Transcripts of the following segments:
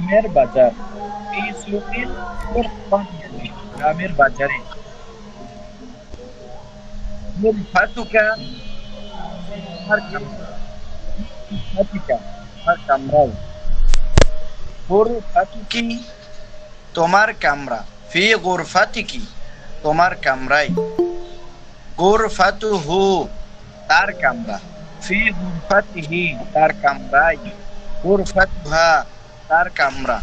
গ্রামের বাজার। ফি সুকিল কুরফাতি, গ্রামের বাজারে। গুরফাতুকা, তোমার কামরা। গুরফাতিকা, তোমার কামরায়। গুরফাতুকি, তোমার কামরা। ফি গুরফাতিকি, তোমার কামরায়। গুরফাতুহু, তার কামরা। ফি গুরফাতিহি, তার কামরায়। গুরফাতুহা, তার কামরা।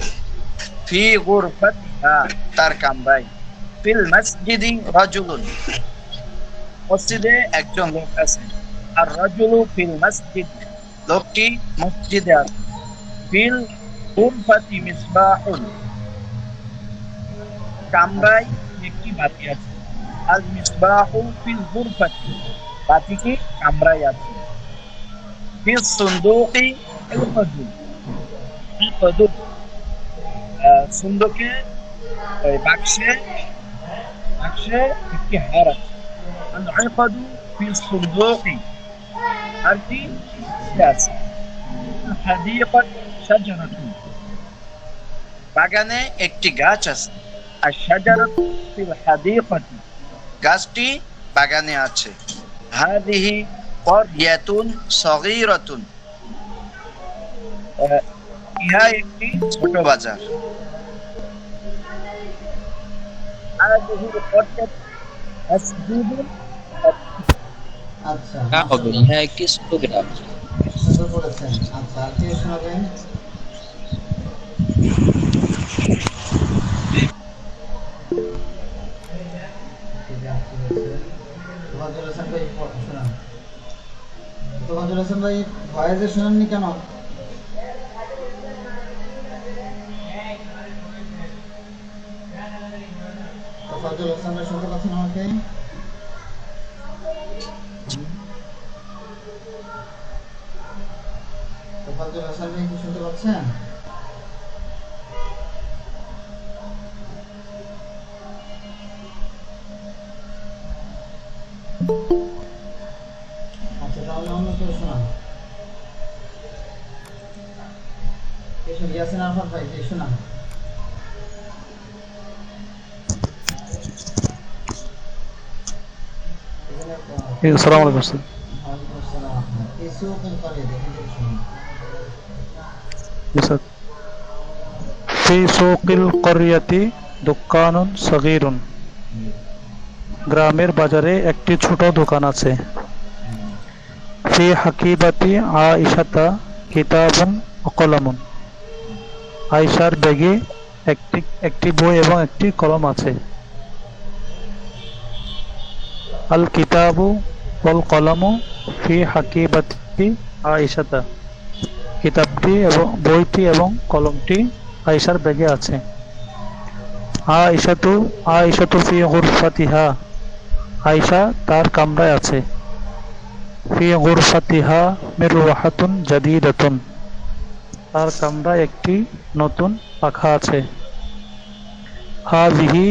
ফি গুরফাতিহা, তার কামরায়। ফিল মসজিদি রাজুলুন, মসজিদে একজন লোক আছে। আর রাজুলু ফিল মসজিদ, লোকটি মসজিদে আছে। ফিল গুরফাতি মিসবাহুন, কামরায় একটি বাতি আছে। আল মিসবাহু ফিল গুরফাতি, বাতিটি কামরায় আছে। ফিল সুন্দুকি আল কদুম, আল কদুম, সুন্দুকে, ওই বাক্সে, বাক্সে একটি হার আছে। আল আকদু ফিল সুন্দুকি, হারটি বাক্সে আছে। হাদিকাত শাজারাতুন, বাগানে একটি গাছ আছে। আর শাজারাতু ফিল হাদিকাতি, গাছটি বাগানে আছে। হাদিহি ক্বরিয়াতুন সগীরাতুন, ইহা একটি ছোট বাজার। হাদিহি ক্বরিয়াতুন মাসজিদুন, আচ্ছা, না হবে, মাশাআল্লাহ, ইহা একটি ছোট গ্রাম। সুন্দর বলেছেন। আচ্ছা, আর কি শোনাবেন? তোফাজ্জল হাসান ভাই শোনান। তোফাজ্জল হাসান ভাই ভয়েসে শোনাননি কেন? তোফাজ্জল হাসান ভাই শুনতে পাচ্ছেন আমাকে? তোফাজ্জল হাসান ভাই কি শুনতে পাচ্ছেন? আচ্ছা, তাহলে অন্য কেউ শোনান। কে শুন? ইয়াসিন আরফাত ভাই, কে শোনান? আসসালামু আলাইকুম স্যার। ওয়ালাইকুম আসসালাম। কিছু কিন্তু করিয়ে দেখেন, কে শুনুন। জি স্যার। ফি সুকিল করিয়াতি দোকানুন সগীরুন, গ্রামের বাজারে একটি ছোট দোকান আছে। ফি হাকিবাতি আইশাতা কিতাবুন ওয়া কলামুন, আয়েশার ব্যাগে একটি একটি বই এবং একটি কলম আছে। আল কিতাবু ওয়াল কলামু ফি হাকিবাতি আইশাতা, কিতাবটি এবং বইটি এবং কলমটি আয়েশার ব্যাগে আছে। আয়েশাতু আয়েশাতু ফি গুরফাতিহা, আয়েশা তার কামরায় আছে। ফি গুরফাতিহা মিরওয়াহাতুন জাদীদাতুন, তার কামরায় একটি নতুন পাখা আছে। হাযিহি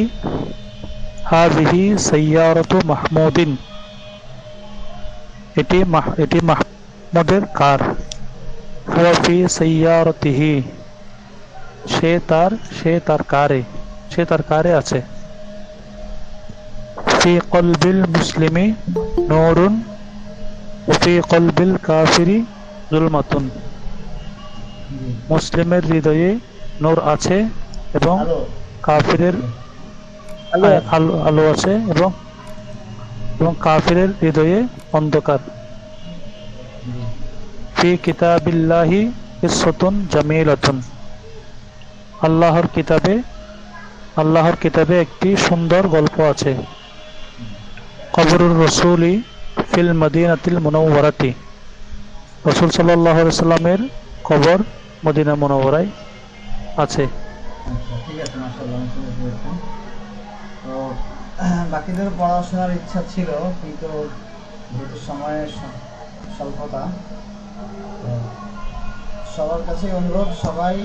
হাযিহি সাইয়ারাতু মাহমুদিন, এটি মাহমুদের কার। হুয়া ফি সাইয়ারাতিহি, সে তার কারে আছে। ফি কলবিল মুসলিমি নূরুন ওয়া ফি কলবিল কাফিরি যুলমাতুন, জি। মুসলিমের হৃদয়ে নূর আছে এবং হ্যালো। কাফিরের আলো আলো আছে, এবং কাফিরের হৃদয়ে অন্ধকার। জি। ফি কিতাবিল্লাহি কিসসাতুন জামিলাতুন, আল্লাহর কিতাবে একটি সুন্দর গল্প আছে। কবরুর রসুলি ফিল মদিনাতিল মুনাওয়ারাতি, রাসূল সাল্লাল্লাহু আলাইহি সাল্লামের কবর মদিনা মুনাওয়ারায় আছে। আচ্ছা, ঠিক আছে, মাশাআল্লাহ, অনেক সুন্দর বলেছেন। তো বাকিদের পড়াশোনার ইচ্ছা ছিল, কিন্তু যেহেতু সময়ের স্বল্পতা, তো সবার কাছে অনুরোধ, সবাই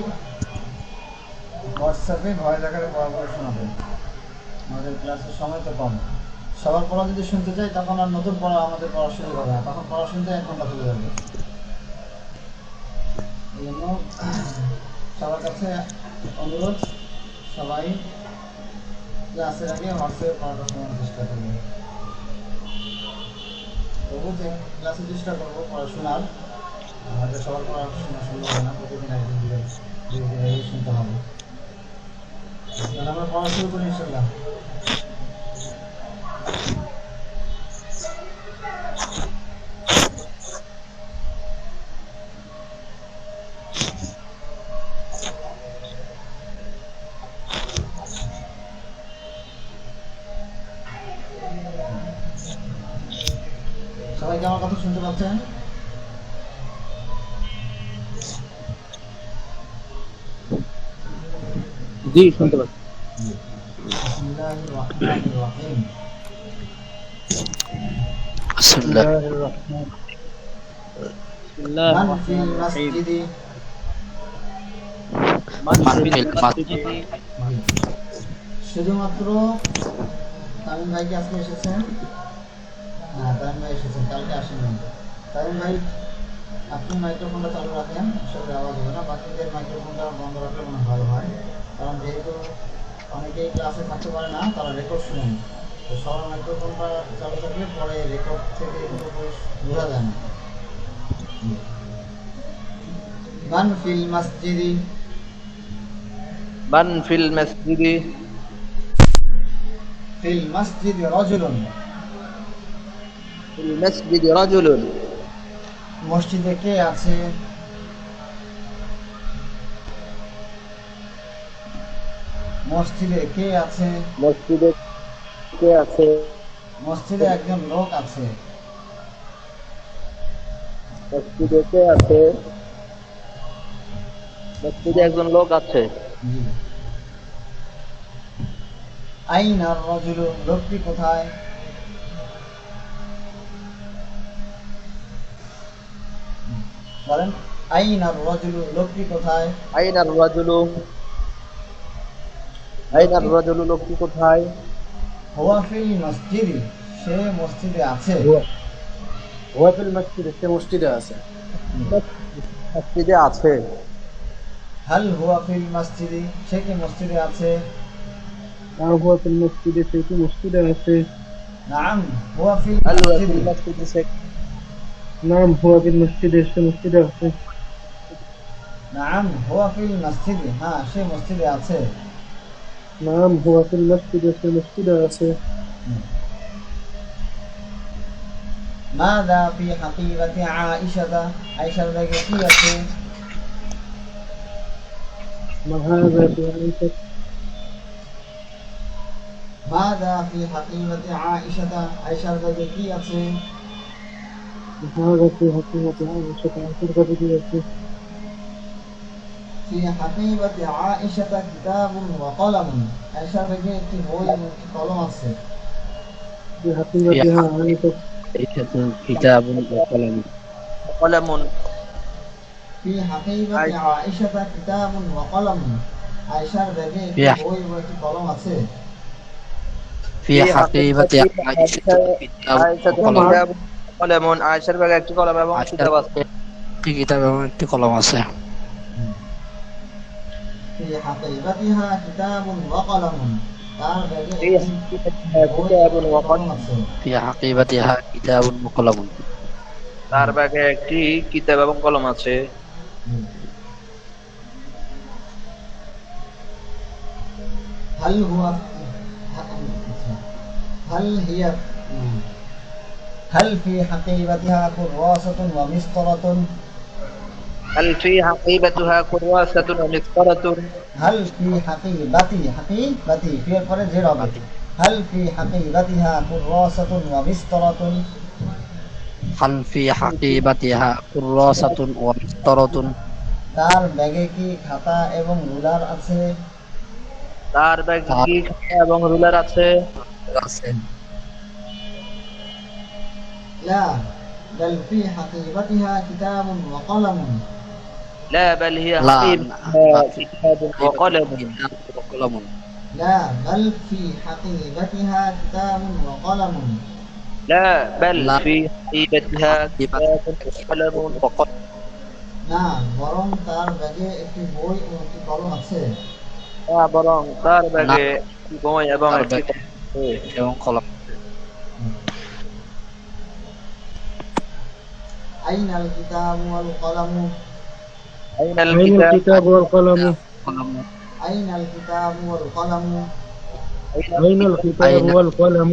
হোয়াটসঅ্যাপে ভয়েস আকারে পড়া শোনাবেন। আমাদের ক্লাসের সময় তো কম, সবার পড়া যদি শুনতে চাই তখন আর নতুন পড়া আমাদের পড়া শুরু হবে না, তখন পড়া শুনতে 1 ঘন্টা চলে যাবে। এই জন্য সবার কাছে অনুরোধ, সবাই ক্লাসের আগে হোয়াটসঅ্যাপে পড়াটা শোনার চেষ্টা করবে। তবু ক্লাসে চেষ্টা করবো পড়াশোনার, আমাদের সবার পড়াশোনা সম্ভব হয় না, প্রতিদিন একদিন দুই শুনতে হবে। তাহলে আমরা পড়া শুরু করি ইনশাল্লাহ। সবাই কি আমার কথা শুনতে পাচ্ছেন? জি, শুনতে পাচ্ছি। বিসমিল্লাহির রহমানির রহিম। বিসমিল্লাহির রহমান মান ফিল মাসজিদি, শুধুমাত্র তামিম ভাই কি আজকে এসেছেন? হ্যাঁ, তামিম ভাই এসেছেন, কালকে আসেননি। তামিম ভাই, আপনি মাইক্রোফোনটা চালু রাখেন, আসলে আওয়াজ হবে না। বাকিদের মাইক্রোফোনটা বন্ধ রাখলে মনে ভালো হয়, কারণ যেহেতু অনেকেই ক্লাসে থাকতে পারে না, তারা রেকর্ড শুনেন। তো সবার মাইক্রোফোনটা চালু থাকলে পরে রেকর্ড থেকে কিন্তু বোঝা যায় না। মান ফিল মাসজিদি, মান ফিল মাসজিদি, ফিল মাসজিদি রাজুলুন, ফিল মাসজিদি রাজুলুন, মসজিদে কে আছে? মসজিদে কে আছে? মসজিদে কে আছে? মসজিদে একজন লোক আছে। মসজিদে কে আছে? মসজিদে একজন লোক আছে। জি। আইনা রাজুলু, লোকটি কোথায়? বলেন, আইনা রাজুলু, লোকটি কোথায়? আইনার রাজুলু, আইনার রাজুলু, লোকটি কোথায়? হুয়া ফিল মসজিদি, সে মসজিদে আছে। হুয়া ফিল মসজিদে, সে মসজিদে আছে। মসজিদে আছে। হাল হুয়া ফিল মসজিদি, সে কি মসজিদে আছে? হুয়া ফিল মসজিদে, সে কি মসজিদে আছে? নাম হুয়া ফিল হাল হুয়া মসজিদি, ফিল মসজিদে, সে নাম হুয়া ফিল মসজিদে, সে মসজিদে আছে। নাম হুয়া ফিল মসজিদি, হ্যাঁ সে মসজিদে আছে। নাম হুয়া ফিল মসজিদে, সে মসজিদে আছে। মাযা ফি হাকিবাতি আয়েশা, আয়েশার ব্যাগে কি আছে? মাহাযা ফি আয়েশা, মাযা ফি হাকিবাতি আয়েশা, আয়েশার ব্যাগে কি আছে? মাহাযা ফি হাকিমাতি আয়েশা, আয়েশার কাছে কি আছে? ফি হাকিবাতি আয়েশা কিতাবুন ওয়া কলামুন, আয়েশার ব্যাগে একটি বই এবং একটি কলম আছে। ফি হাকিমাতি আয়েশা, কিতাবুন ওয়া কলামুন, কলামুন, ফি হাকিবাতি আয়েশা কিতাবুন ওয়া কলামুন, আয়েশার ব্যাগে একটি বই এবং একটি কলম আছে। في حقيبة عائشة আয়েশা কলামুন, আয়েশার ব্যাগে একটি কলম এবং কিতাব আছে। কিতাব এবং একটি কলম আছে। ফি হাকিবাতিহা কিতাবুন ওয়া কলামুন, তার ব্যাগে ফি একটি হাকিবাতিহা বই এবং কিতাবুন ওয়া কলম কলামুন, আছে। في حقيبتها كتاب وقلم তার ব্যাগে একটি কিতাব এবং কলম আছে। هل هو هل هي هل في حقيبتها كراسة ومسطرة؟ هل في حقيبتها كراسة ومسطرة؟ هل في حقيبتي في الفرد زرابة، هل في حقيبتها كراسة ومسطرة؟ هل في حقيبتها كراسة ومسطرة তার ব্যাগে কি খাতা এবং রুলার আছে? তার ব্যাগে কি খাতা এবং রুলার আছে? لا بل في حقيبتها كتاب وقلم. لا بل هي لا حقيبتها كتاب وقلم. لا بل في حقيبتها كتاب وقلم. لا بل في حقيبتها كتاب وقلم. না, বরং তার ব্যাগে একটি বই ও একটি কলম আছে। বরং তার ব্যাগে বই এবং তার একটি ব্যাগে এবং কলম। আইনাল কিতাবু ওয়াল কলামু। আইনাল أين الكتاب والقلم কলম। আইনাল কিতাবু ওয়াল কলামু। أين الكتاب والقلم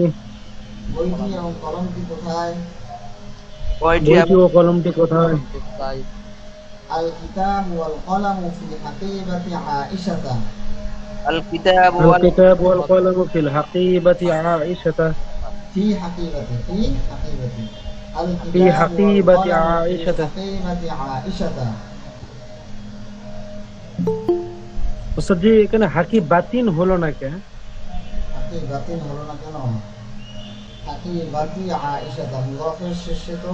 বইটি এবং কলমটি কোথায়? বইটি বইটি ও কলমটি কোথায়? তাই আল কিতাবু ওয়াল কলামু ফি হাকিবাতি আয়েশাতা। আল কিতাব الكتاب والقلم في الحقيبة عائشة في حقيبة في حقيبة عائشة حقيبة عائشة। ওস্তাদ জি এখানে হাকি বাতিন হলো না কেন? حقيبة হলো না কেন? হাকিবাতি আয়েশাতা মুযাফের শেষে তো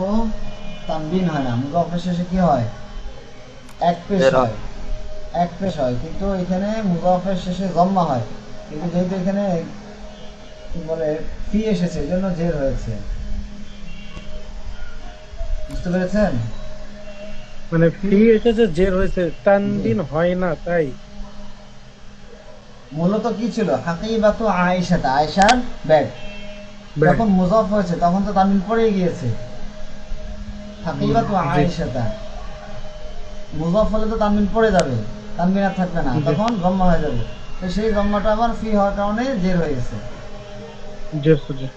তানবিন হয় না, মুযাফের শেষে কি হয়? এক পেশ হয়, এক পেশ হয়, কিন্তু এখানে মুযাফের শেষে যম্মা হয়, কিন্তু যেহেতু এখানে কি বলে ফি এসেছে এজন্য জের হয়েছে। বুঝতে পেরেছেন? মানে ফি এসেছে জের হয়েছে, তানবিন হয় না তাই। মূলত কি ছিল? হাকিবাতু আয়েশাতা, আয়েশার ব্যাগ। যখন মুযাফ হয়েছে তখন তো তানবিন পড়ে গিয়েছে। হাকিবাতু আয়েশাতা মুযাফ হলে তো তানবিন পড়ে যাবে, তানবিন আর থাকবে না, তখন যম্মা হয়ে যাবে। তো সেই যম্মাটা আবার ফি হওয়ার কারণে জের হয়ে গেছে। জি ওস্তাদ জি।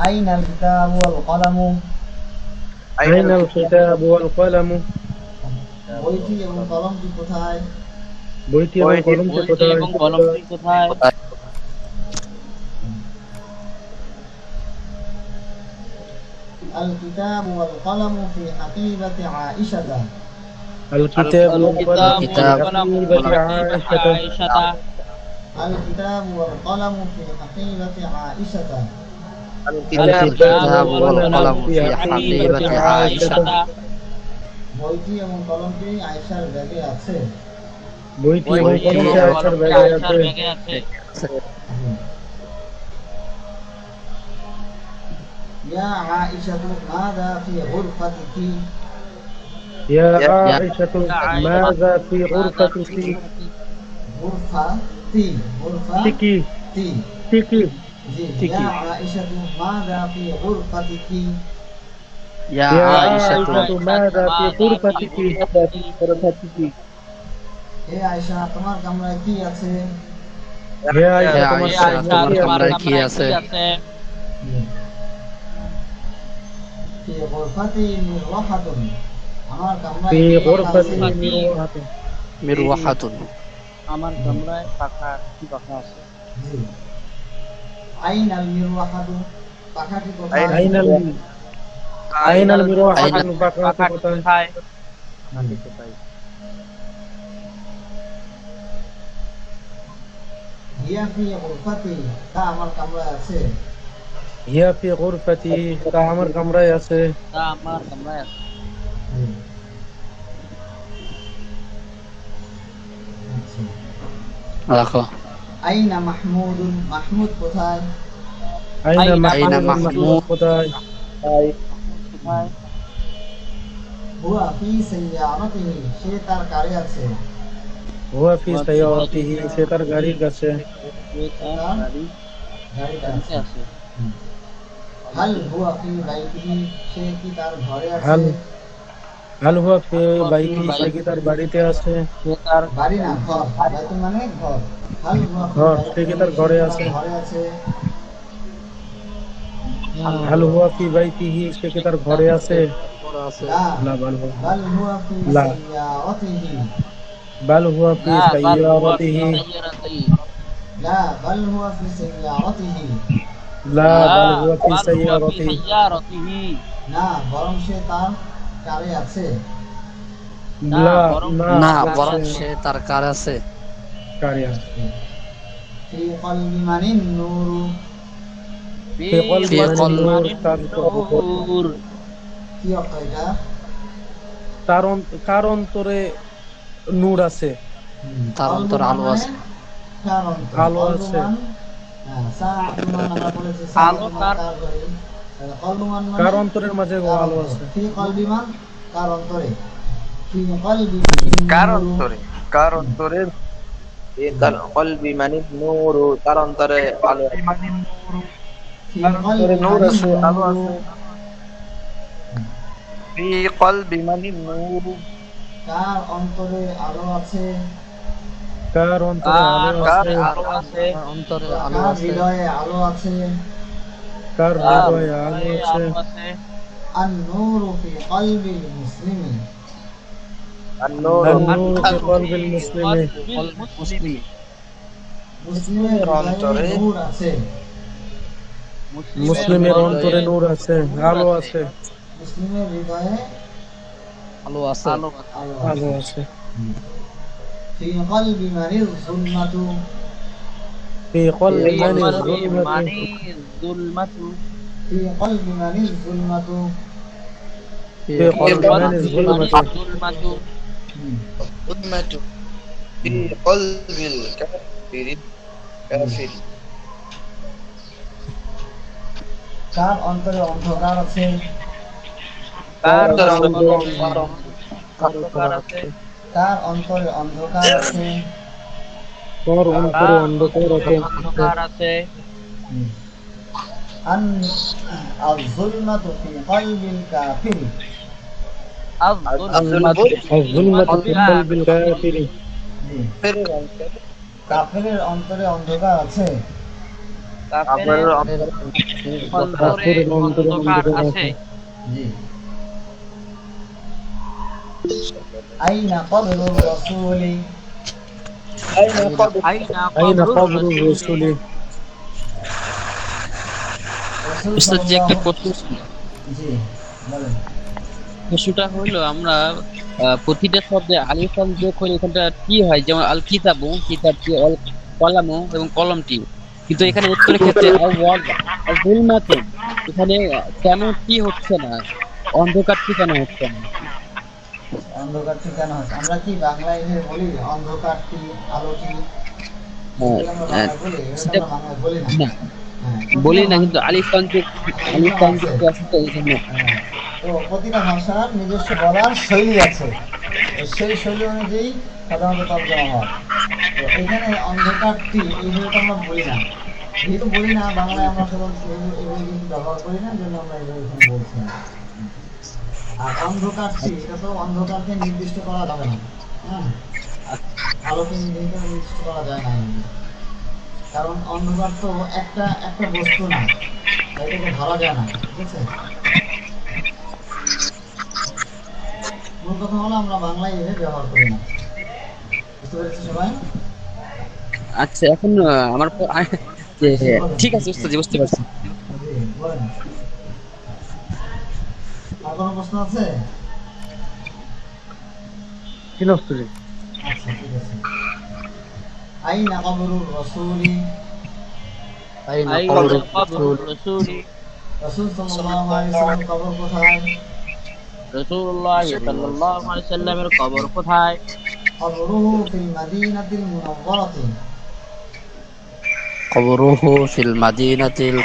আইনাল কিতাবু ওয়াল কলামু। أين الكتاب والقلم বইটি এবং কলমটি কোথায়? বইটি এবং কলমটি কোথায়? কোথায়? আল কিতাবু ওয়াল কলামু ফি হাকিবাতি আয়েশাতা। الكتاب والقلم في الكتاب حقيبة عائشة আল কিতাবু ওয়াল কলামু ফি হাকিবাতি আয়েশাতা। الكتاب والقلم في حقيبة عائشة বইটি এবং কলমটি আয়েশার ব্যাগে আছে। বইটি এবং কলমটি আয়েশার ব্যাগে আছে। ইয়া আয়েশাতু মাযা ফি গুরফাতিকি। يا عائشة ماذا في غرفتك؟ গুরফাতি, تكي গুরফাতি। تكي জি, ঠিকই। ইয়া আয়েশাতু মাযা ফি গুরফাতিকি। يا يا عائشة عائشة ماذا في غرفتك؟ হে আয়েশা, তোমার কামরায় কি আছে? يا يا عائشة عائشة তোমার কামরায় কি আছে? ফি গুরফাতি মিরওয়াহাতুন। আমার কামরায় في কি পাখা غرفتي আছে? مروحة مروحة আমার কামরায় পাখা আছে। জি। আইনাল মিরওয়াহাতু, পাখাটি কোথায়? أين المروحة أين البقرة কোথায়? হিয়া ফি গুরফাতি, তা আমার কামরায় আছে। هي في غرفتي তা আমার কামরায় আছে। রাখো। আইনা মাহমুদুন, মাহমুদ কোথায়? أين أين محمود محمود কোথায়? হুয়া ফি সাইয়ারাতিহি, সে তার কারে আছে। هو في سيارته সে তার গাড়ির কাছে। তার গাড়িতে আছে। হাল হুয়া ফি বাইতিহি, সে কি তার ঘরে আছে? হাল হুয়া ফি বাইতি সে কি তার বাড়িতে আছে? বাড়ি না, ঘর। বাইতুল মানে ঘর। হাল হুয়া ফি ঘর, সে কি বাইতিহি, তার ঘরে সে আছে? ঘরে আছে। হাল হুয়া ফি বাইতিহি সে কি তার ঘরে আছে? লা, লা বাল হুয়া বাল হুয়া ফি লা। সাইয়ারাতিহি। বাল হুয়া ফি সাইয়ারাতিহি লা, বাল হুয়া ফি সাইয়ারাতিহি। লা বাল হুয়া ফি সাইয়ারাতিহি না, বরং সে তার কারে আছে। লা না বরং সে তার কার আছে। কারে আছে। ফি কলবি মানিন নূরু, ফি কলবি নূর তার কি অর্থ এটা? কার অন্তরে নূর আছে। তার অন্তর আলো আছে। কার অন্তর? আলো আছে। কলবুমান, হ্যাঁ, সাআতুমান আমরা বলেছি আলো তার- তার ঘরে। কলবুমান মানে কার অন্তরের মাঝে কার আলো অন্তরে। আছে? ফি কলবিমান কার অন্তরে, ফি কলবি কার অন্তরে, কার অন্তরে কলবি মানে নূর, তার অন্তরে আলো আছে। ফি তার অন্তরে কলবি নূর মানে আছে, আলো নূর। আছে। ফি কলবি মানে নূর, কার অন্তরে আলো আছে, কার অন্তরে আলো কার আছে? আলো আছে, অন্তরে আলো কার আছে। হৃদয়ে আলো আছে। কার হৃদয়ে আলো আছে? আন নূরু ফি কলবিল মুসলিমি, আন-নূর আন-নূরু ফি কলবিল মুসলিমি। মুসলিম মুসলিমের অন্তরে হৃদয়ে নূর আছে। মুসলিমের অন্তরে নূর আছে, আলো আছে। মুসলিমের হৃদয়ে আলো আছে। আলো আলো আছে। আছে। ফি কলবি মানিল যুলমাতু, ফি কলবি মানি যুলমাতু। ফি কলবি মানিল যুলমাতু। ফি কলবি মানি যুলমাতু। উম্মাতু ফি কলবিল কাফির, কাফির। কার অন্তরে অন্ধকার আছে, কার অন্তরে অন্ধকার আছে। কার অন্তরে অন্ধকার আছে। কার অন্তরে অন্ধকার আছে? আন আয-যুলমাতু ফি কলবিল কাফির, আয-যুলমাতু ফি কলবিল কাফির। জি, কাফিরের অন্তরে অন্ধকার আছে। কাফেরের কাফিরের অন্তরে অন্ধকার আছে। জি। আইনা কবরুর রাসূলি, আইনা কবরুর রাসূলি। রাসূল উস্তাদ যে একটা সাল্লাল্লাহু- প্রশ্ন ছিল, জি বলেন। প্রশ্নটা হলো আমরা প্রতিটা শব্দে আলিফ লাম যোগ হলে এখানটা কি হয়, যেমন আল কিতাবু, কিতাবটি, অল কলামু এবং কলমটি, কিন্তু এখানে উত্তরের ক্ষেত্রে আল ওয়াজা আল যুলমাতু, এখানে কেন কি হচ্ছে না, অন্ধকারটি কেন হচ্ছে না? অন্ধকারটি কেন হচ্ছে? আমরা কি বাংলায় এভাবে বলি অন্ধকারটি, আলোটি? হ্যাঁ, যেটা আমরা হ্যাঁ, বাংলায় বলি, এটা সেটা আমরা বাংলায় বলি না। না হ্যাঁ, বলি না, প্রতিটা কিন্তু আলিফ লাম যোগ, আলিফ লাম যোগ আছে তো এই জন্য। হ্যাঁ, তো প্রতিটা ভাষার নিজস্ব বলার শৈলী আছে, তো সেই শৈলী অনুযায়ী সাধারণত তর্জমা হয়। তো এখানে অন্ধকারটি এইভাবে তো আমরা বলি না, যেহেতু বলি না বাংলায়, আমরা সাধারণত এভাবে কিন্তু ব্যবহার করি না, জন্য আমরা এভাবে এখানে বলছি না। আর অন্ধকারটি, এটা তো অন্ধকারকে নির্দিষ্ট করা যাবে না, হ্যাঁ, আলোকে নির্দিষ্ট করা যায় না এখানে। কারণ অন্ধকার তো একটা একটা বস্তু না, এটাকে ধরা যায় না, ঠিক আছে? মূল কথা হলো আমরা বাংলায় এভাবে ব্যবহার করি না। বুঝতে পেরেছি সবাই? আচ্ছা, এখন আমার যে ঠিক আছে উস্তাদ জি, বুঝতে পারছি। জি, বলেন। আর কোনো প্রশ্ন আছে? কি নষ্ট? আচ্ছা, ঠিক আছে। আইনা কবরুর রাসূলি, আইনা আইনা কবরুর কবরুর রাসূলি, রাসূল সাল্লাল্লাহু আলাইহি ওয়াসাল্লাম কবর কোথায়? রাসূলুল্লাহ সাল্লাল্লাহু আলাইহি সাল্লামের কবর কোথায়? কবরুহু ফিল মাদিনাতিল মুনাওওয়ারাতি, কবরুহু ফিল মাদিনাতিল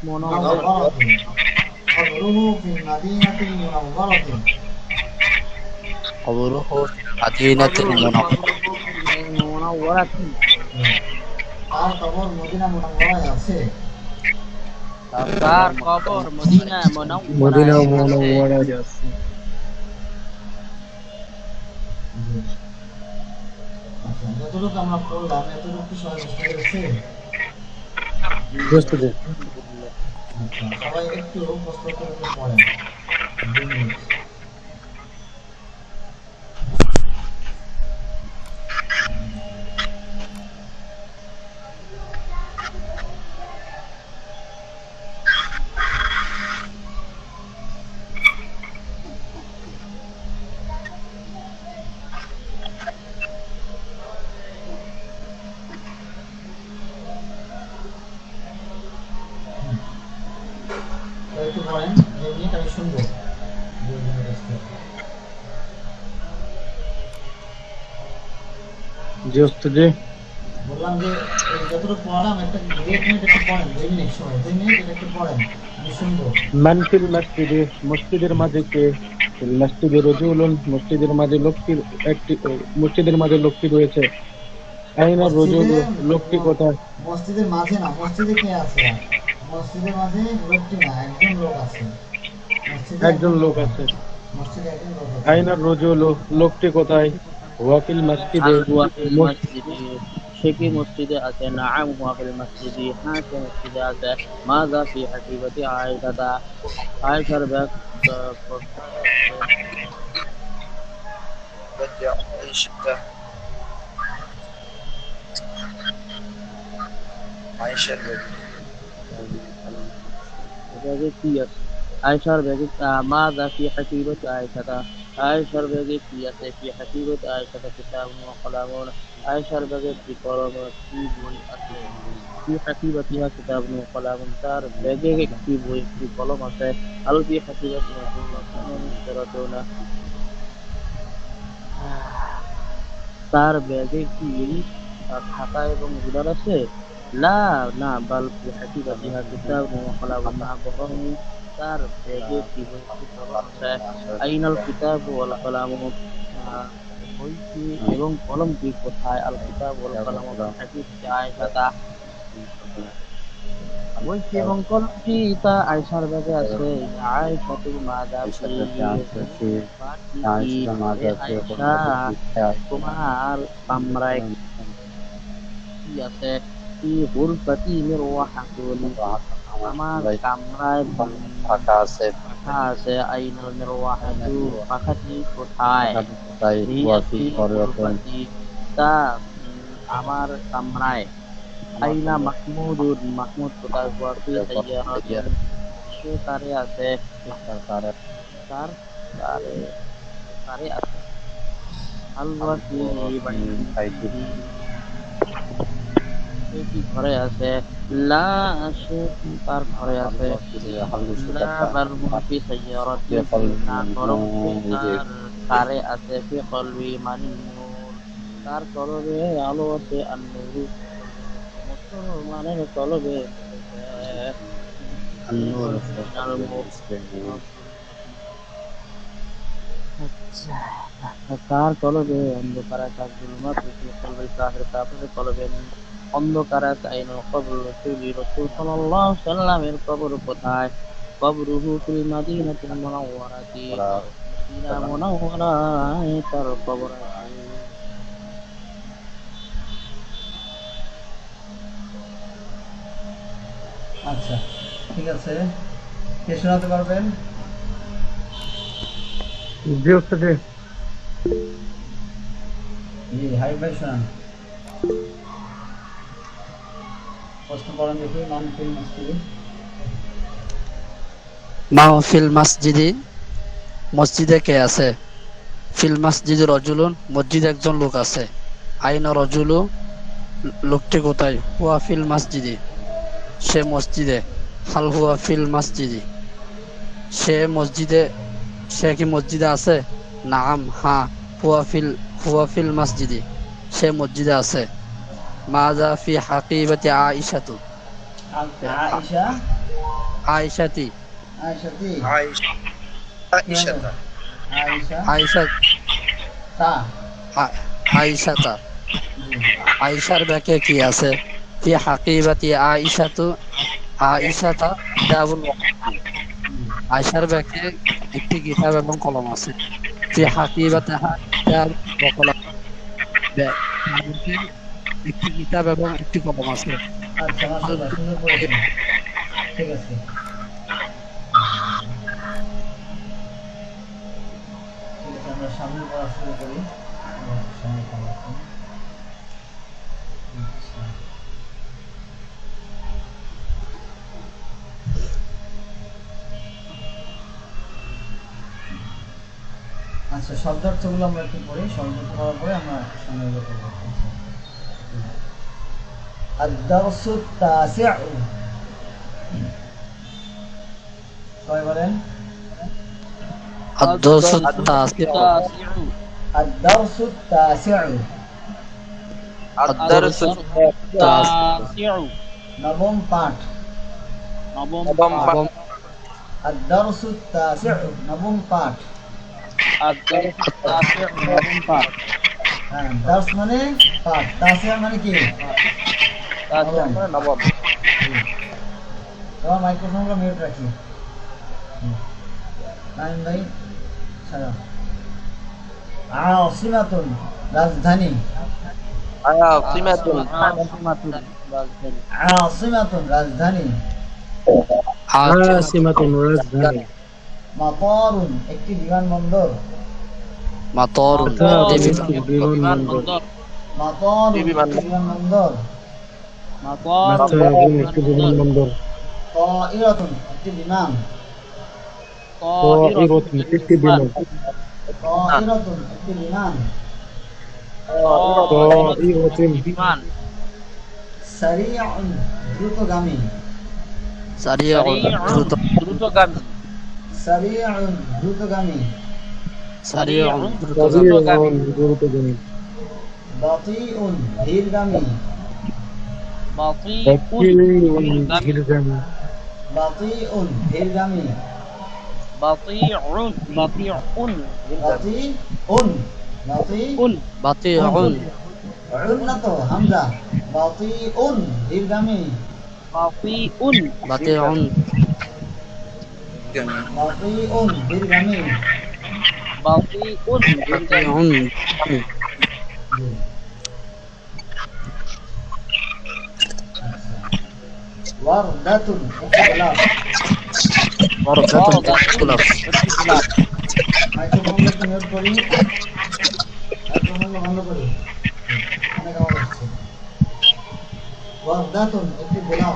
মুনাওওয়ারাতি, কবরুহু ফিল মাদিনাতিল মুনাওওয়ারাতি। কবরুহু ফিল মাদিনাতিল মুনাওয়ারাতি, তার কবর মদিনা মুনাওওয়ারায় আছে। তার কবর মদিনা মদিনা মুনাওয়ারায় আছে। মুনাওয়ারায় আছে। আচ্ছা, যতটুকু আমরা পড়লাম এতটুকু কি সবাই বুঝতে পেরেছে? বুঝতে দে। আচ্ছা, সবাই একটু প্রশ্ন করে পড়েন। 2 মিনিট। একটু পড়েন, 2 মিনিট আমি শুনবো। 2 মিনিট আসতে। জি উস্তাদ জি। বললাম যে এই যতটুকু পড়ালাম একটা 2 মিনিট একটু পড়েন, 2 মিনিট সময়, 2 মিনিট এটা একটু পড়েন, আমি শুনবো। মান ফিল মসজিদে, মসজিদের মাঝে কে? ফিল মসজিদে রজুলুন, মসজিদের মাঝে লোকটি, একটি মসজিদের মাঝে লোকটি রয়েছে। আইনা রজুল, লোকটি কোথায়? মসজিদের মাঝে না, মসজিদে কে আছে? মসজিদের মাঝে লোকটি না, একজন লোক আছে। মসজিদে একজন লোক আছে। মসজিদে একজন লোক আছে। আইনা রজুল, লোকটি কোথায়? হুয়া ফিল মসজিদে, আল হুয়া ফিল মসজিদি, সে কি মসজিদে আছে? নাআম হুয়া ফিল মসজিদি, হ্যাঁ সে মসজিদে আছে। মাযা ফি হাকিবাতি আয়েশাতা, আয়েশার ব্যাগ بدي عائشة عائشة ব্যাগে কি আছে? আয়েশার ব্যাগে মাযা ফি হাকিবাতি আয়েশাতা, আয়েশার ব্যাগে কি আছে? ফি হাকিবাতি আয়েশাতা কিতাবুন ওয়া কলামুন, আয়েশার ব্যাগে একটি কলম ও একটি বই আছে। ফি হাকিবাতিহা কিতাবুন ওয়া কলামুন, তার ব্যাগে একটি বই একটি কলম আছে। আল ফি হাকিবাতিহা কিতাবুন, তার ব্যাগে কি খাতা এবং রুলার আছে? লা, না, বাল ফি হাকিবাতিহা কিতাবুন ওয়া কলামুন, না, বরং তার ব্যাগে কি বই একটি কলম আছে। আইনাল কিতাবু ওয়াল কলামু, বইটি এবং কলমটি কোথায়? আল কিতাবু ওয়াল কলামু ফি হাকিবাতি আয়েশাতা, বইটি এবং কলমটি তা আয়েশার ব্যাগে আছে। আয়েশাতু মাযা ফি, আয়েশা তোমার কামরায় কি আছে? ফি গুরফাতি মিরওয়াহাতুন, আমার কামরায় ফাঁকা আছে। পাখা আছে। আইনাল মিরওয়াহাতু, পাখাটি কোথায়? তাই হুয়া ফি করিয়াতুন, গুরফাতি, তা আমার কামরায়। আইনা মাহমুদুন, মাহমুদ কোথায়? হুয়া ফি সাইয়ারাতিন, সে কারে আছে। তার কারে কারে আছে। আল হুয়া ফি বাইতিহি, সে কি ঘরে আছে? লা, সে তার ঘরে আছে। লা বাল হুয়া ফি সাইয়ারাতিহি, না, বরং সে তার কারে আছে। ফি কলবি মানিন নূর, তার কলবে আলো আছে। আন নূর, মুসলমানের কলবে আন-নূর কার কলবে অন্ধকার আছে। জুলমাত ফি কলবিল কাফির, কাফিরের কলবে অন্ধকার আছে। আইনুল কবর, রাসূল সাল্লাল্লাহু আলাইহি ওয়াসাল্লামের কবর কোথায়? কবরুহু ফিল মাদিনাতিল মুনাওয়ারাতি, মদিনা মুনাওয়ারায় তার কবর আছে। আচ্ছা, ঠিক আছে, কে শোনাতে পারবেন? জি উস্তাদ জি। জি, হাবিব ভাই শোনান। প্রশ্ন পড়েন দেখি। মান ফিল মসজিদে, মা ফিল মসজিদি, মসজিদে কে আছে? ফিল মসজিদে রজুলুন, মসজিদে একজন লোক আছে। আইনা রজুলু, লোকটি কোথায়? হুয়া ফিল মসজিদি, সে মসজিদে। হাল হুয়া ফিল মসজিদি, সে মসজিদে, সে কি মসজিদে আছে? নাম, হ্যাঁ। হুয়া ফিল মসজিদি, সে মসজিদে আছে। মাযা ফি হাকিবাতি আয়েশাতু, আয়েশা, আয়েশাতি, আয়েশাতি, عائشة عائشة আয়েশা আয়েশা, তা, আয়েশাতা, জি, আয়েশার ব্যাগে কি আছে? ফি হাকিবাতি আয়েশাতু, আয়েশাতা কিতাবুন ওয়া কলাম, আয়েশার ব্যাগে একটি কিতাব এবং কলম আছে। ফি হাকিবাতিহা কিতাবুন ওয়া কলাম, একটি কিতাব এবং একটি কলম আছে। আচ্ছা, মাশাআল্লাহ, সুন্দর পড়েছেন। ঠিক আছে, ঠিক আছে, আমরা সামনে পড়া শুরু করি। সময় কম আছে। আচ্ছা, আচ্ছা, শব্দার্থগুলো আমরা একটু পড়ি। শব্দার্থ পড়ার পরে আমরা সামনে এগোতে পারবো। الدرس التاسع, সবাই বলেন الدرس التاسع, الدرس التاسع, আদ-দারসু তাসিউ নবম পাঠ। নবম নবম পাঠ পাঠ। আদ-দারসু তাসিউ নবম পাঠ। আদ-দারসু তাসিউ নবম পাঠ হ্যাঁ, দার্স মানে পাঠ, তাসিউ মানে কি? তাসিউ নবম। নবম। তোমার মাইক্রোফোনটা মিউট রাখি। নাইম ভাই ছাড়া। আসিমাতুন রাজধানী। আয়াসিমাতুন আসিমাতুন রাজধানী আসিমাতুন রাজধানী। আসিমাতুন রাজধানী। মাতারুন একটি বিমানবন্দর। মাতরুন মাতারুন বিমানবন্দর মাতারুন একটি বিমানবন্দর। মাতারুন একটি বিমানবন্দর। তাইরাতুন একটি বিমান। তাইরাতুন একটি বিমান। তাইরাতুন একটি বিমান। তাইরাতুন বিমান সারিউন দ্রুতগামী। সারিউন দ্রুত দ্রুতগামী সারিউন দ্রুতগামী। সারিউন তাইরাতুন দ্রুতগামী। বাতিউন ধীরগামী। বাতিউন ধীরগামী। বাতিউন ধীরগামী। বাতিউন বাতিউন বাতিউন বাতিউন না তো হামজা। বাতিউন ধীরগামী। বাতিউন বাতিউন বাতিউন ধীরগামী। বাতিউন বাতিউন ওয়ারদাতুন একটি গোলাপ। ওয়ারদাতুন গোলাপ মাইক্রোফোনটা একটু মিউট করি। মাইক্রোফোনটা বন্ধ করি। অনেক আওয়াজ আসছে। ওয়ারদাতুন একটি গোলাপ।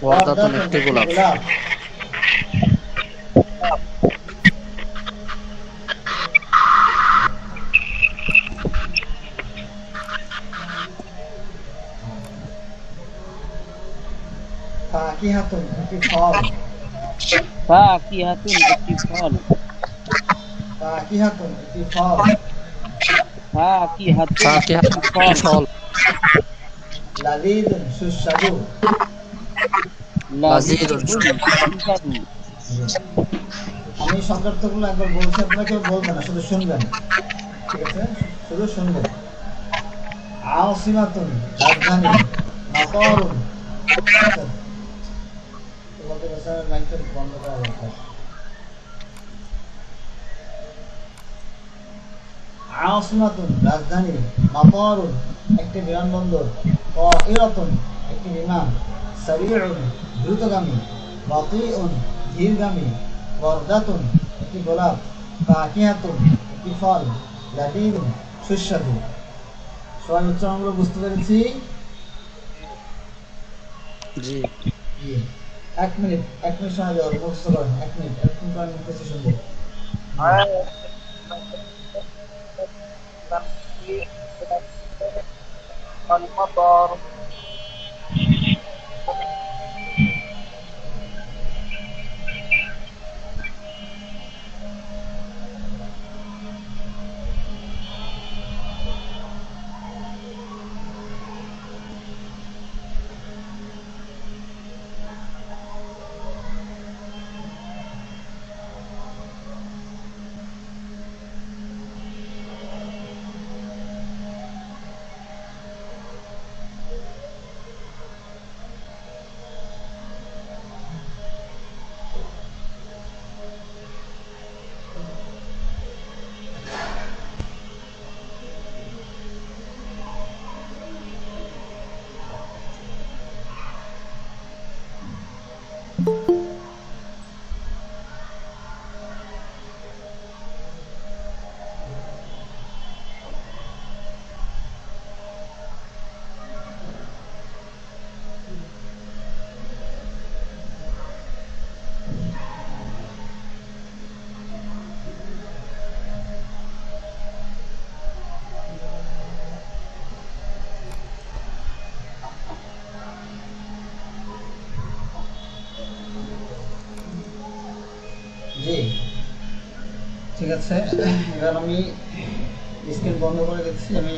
ওয়ারদাতুন একটি গোলাপ ফাকিহাতুন একটি ফল। ফাকিহাতুন একটি ফল ফাকিহাতুন একটি ফল। ফাকিহাতুন ফাকিহা একটি ফল ফল লাযীযুন সুস্বাদু। লাযীযুন সুস্বাদু আমি সংক্ষিপ্তগুলো একবার বলছি, আপনারা কেউ বলবেন না, শুধু শুনবেন। ঠিক আছে, শুধু শুনবেন। আসিমাতুন রাজধানী। মাতারুন তোমাদের কাছে মাইকটা বন্ধ করা দরকার। আসিমাতুন রাজধানী। মাতারুন একটি বিমানবন্দর। তাইরাতুন একটি বিমান। সারিউন দ্রুতগামী। বাতিউন ধীরগামী। ওয়ারদাতুন একটি গোলাপ। ফাকিহাতুন একটি ফল। লাযীযুন সুস্বাদু। সবাই উচ্চারণগুলো বুঝতে পেরেছি? জি জি। 1 মিনিট সময় দেওয়া হবে, মুখস্থ করেন। 1 মিনিট পর মুখস্থ শুনবো। المطر জি, ঠিক আছে। এবার আমি স্ক্রিন বন্ধ করে দিচ্ছি, আমি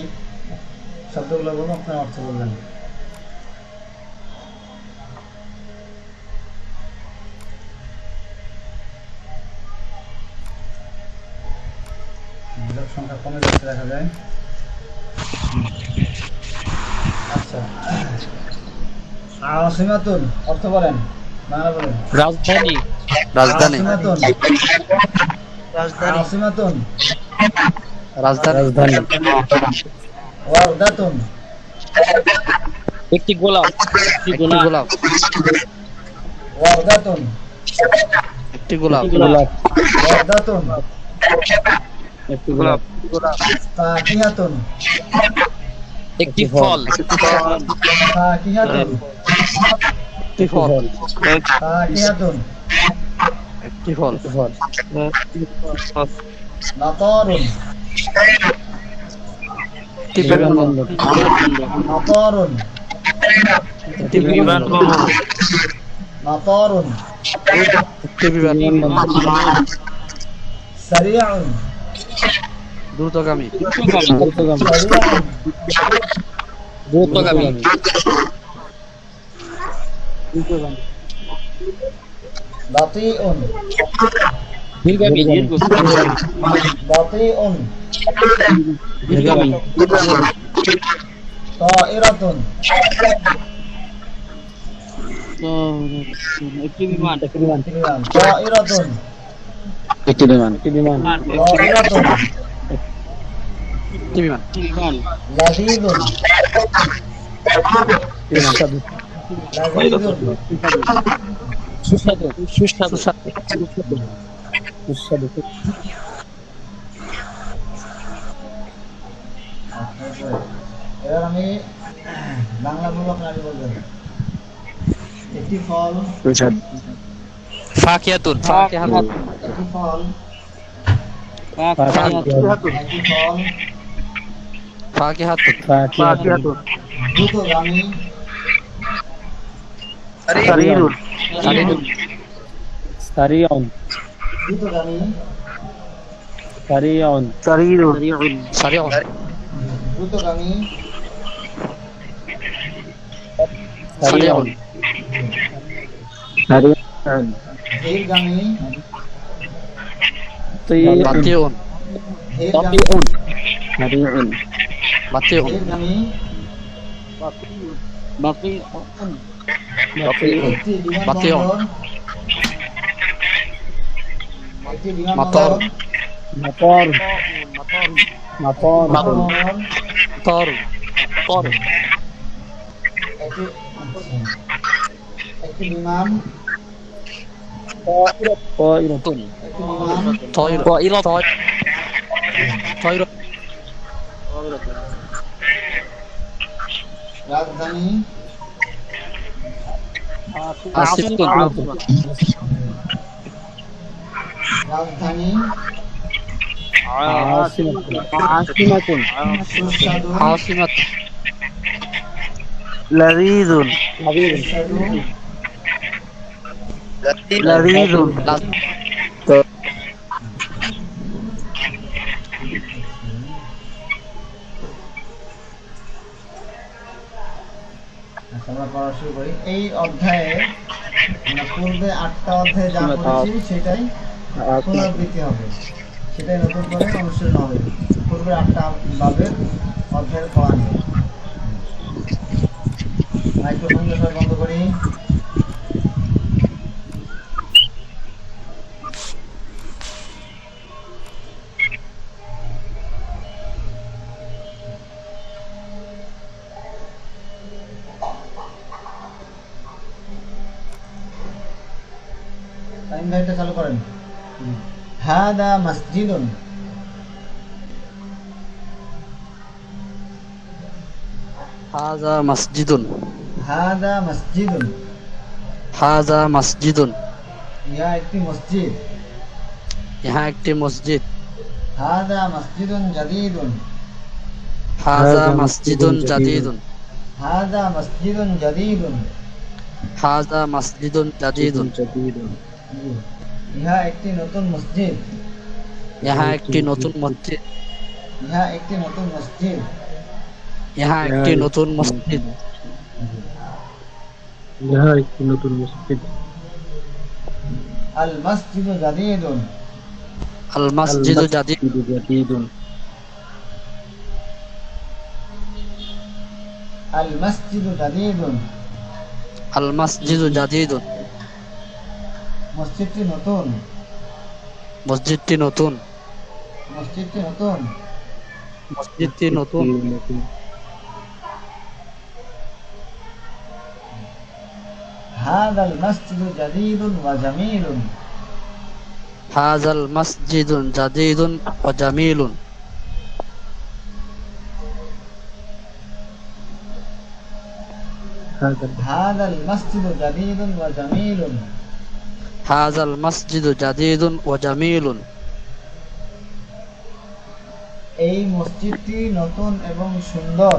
শব্দগুলো বলবো, আপনার অর্থ বলবেন। লোক সংখ্যা কমে যাচ্ছে দেখা যায়। আচ্ছা, আসিমাতুন অর্থ বলেন, বাংলা বলেন। রাজধানী, রাজধানী, আসিমাতুন, রাজধানী, আসিমাতুন, রাজধানী, ওয়ারদাতুন, একটি গোলাপ, একটি গোলাপ, ওয়ারদাতুন, একটি গোলাপ, ওয়ারদাতুন, একটি গোলাপ, ফাকিহাতুন, একটি ফল, ফাকিহাতুন, একটি ফল, ফাকিহাতুন, একটি ফল, নাতারুন, একটি বিমানবন্দর, নাতারুন, একটি বিমানবন্দর, নাতারুন, একটি বিমানবন্দর, সারিউন, দ্রুতগামী, সারিউন, দ্রুতগামী, বাতিউন, ধীরগামী, বাতিউন, ধীরগামী, তাইরাতুন, একটি বিমান, তাইরাতুন, একটি বিমান, একটি বিমান, তাইরাতুন, একটি বিমান, লাযীযুন, লাযীযুন, সুস্বাদু, সুস্বাদু, সুস্বাদু, এবার আমি বাংলা বলবো, আপনারা বলবেন। একটি ফল, ফাকিয়াতুন, একটি ফল, ফাকিয়াতুন, একটি ফল, ফাকিহাতুন, দ্রুতগামী, সারিরুন, সারিউন, দ্রুতগামী, সারিউন, সারিরুন, সারিউন, দ্রুতগামী, সারিউন, সারিউন, ধীরগামী, বাতিউন, ধীরগামী, সারিউন, বাতিউন, ধীরগামী, একটি বাতিউন, বিমানবন্দর, একটি মাতর, বিমানবন্দর, মাতর, বিমানবন্দর, তর, একটি একটি বিমান, তাইরাতুন, একটি বিমান, তয়র, তয়র, রাজধানী, আসিফতুন, রাজধানী, আসিমাতুন, সুস্বাদু, আসিমাত, লাযীযুন, সুস্বাদু, লাযীযুন, আচ্ছা, আমরা পড়া শুরু করি। এই অধ্যায়ে আমরা পূর্বে 8টা অধ্যায়ে যা পড়েছি সেটাই পুনরাবৃত্তি হবে, সেটাই নতুন করে অনুশীলন হবে। পূর্বে 8টা বাবের অধ্যায়ের পড়া নিয়ে। মাইক্রোফোন বন্ধ করি। টাইম লাইটটা চালু করেন। হাদা মসজিদুন, হাযা মসজিদুন, হাদা মসজিদুন, হাযা মসজিদুন, ইহা একটি মসজিদ। ইহা একটি মসজিদ, হাদা মসজিদুন জাদীদুন, হাযা মসজিদুন জাদীদুন, হাদা মসজিদুন জাদীদুন, হাযা মসজিদুন জাদীদুন, ইহা একটি নতুন মসজিদ। ইহা একটি নতুন মসজিদ। ইহা একটি নতুন মসজিদ। ইহা একটি নতুন মসজিদ। ইহা একটি নতুন মসজিদ। আল মসজিদু জাদীদুন। আল মাসজিদু জাদিদ। জাদীদুন। আল মসজিদু জাদীদুন। আল মাসজিদু জাদিদুন। মসজিদটি নতুন। মসজিদটি নতুন। মসজিদটি নতুন। মসজিদটি নতুন। হাযাল মসজিদু জাদীদুন ওয়া জামীলুন। হাযাল মাসজিদুন জাদিদুন ওয়া জামিলুন। হাযাল মসজিদু জাদীদুন ওয়া জামীলুন। হাযাল মাসজিদু জাদিদুন ওয়া জামিলুন। এই মসজিদটি নতুন এবং সুন্দর।